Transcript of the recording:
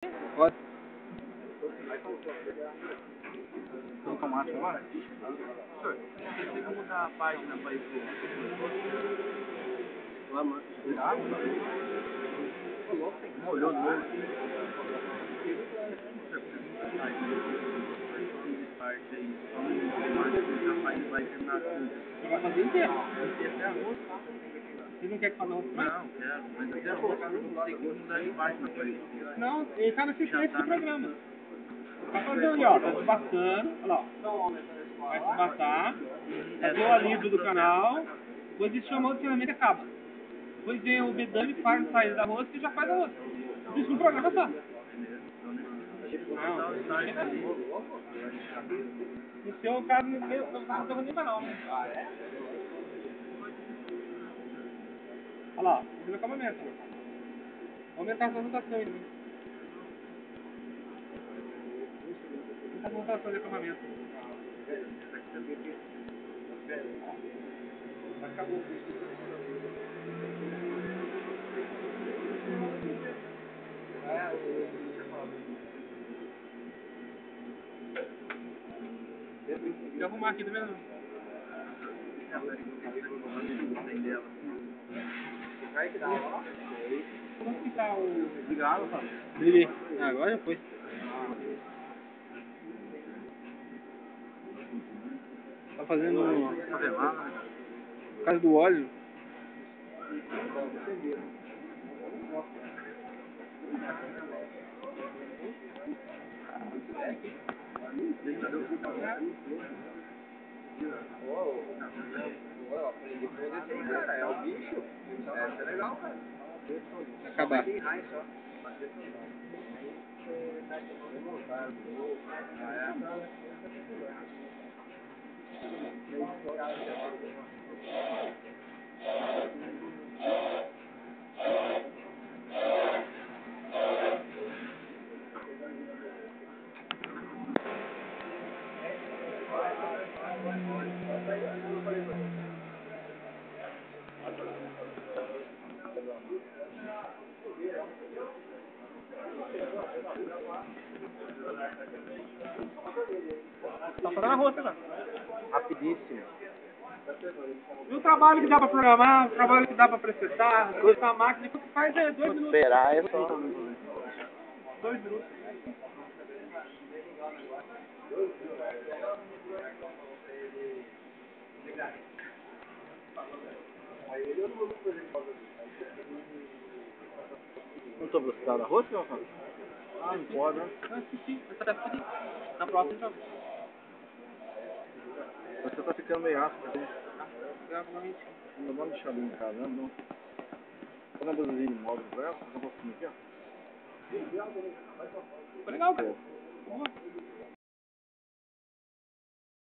Pode. Tem automático agora? Senhor, você tem que mudar a página para isso. Lá, mano. Molhou novo. Vai terminar tudo. Você vai fazer inteiro. Até agosto. Você não quer que faça outro? Não, quero. Mas até agosto eu não sei como mudar de página para isso. Não, ele tá na sequência do programa. Tá fazendo ali, ó. Tá desbastando. Olha lá. Vai desbastar. Fazer o alívio do canal. Depois ele chama o treinamento e acaba. Depois vem o bedame, faz a saída da rosca e já faz a rosca. Isso no programa só. Não, no seu caso, não tá fazendo nem canal. Olha lá, fazendo acabamento. Aumentar essa rotação. Aumentar a rotação de acabamento. Acabou. Deixa eu arrumar aqui, tá vendo? Como que tá o... Ligado, cara. Liguei. Agora já foi. Tá fazendo... Por causa do óleo. É o bicho. É legal, cara. Acabar. Tá fazendo a roça, cara. Rapidíssimo. E o trabalho que dá pra programar, o trabalho que dá pra processar, coisa a máquina, o que faz é 2 minutos. Esperar é só. 2 minutos. Não tô buscando da roça, não, cara? Ah, não pode, né? Não, assisti. Na próxima, então. Você tá ficando meio ácido, assim. Provavelmente. Não vamos deixar ali em casa, não. Vou dar uma blusinha de móvel pra ela, fazer um pouquinho aqui, ó. Foi legal, cara. Boa.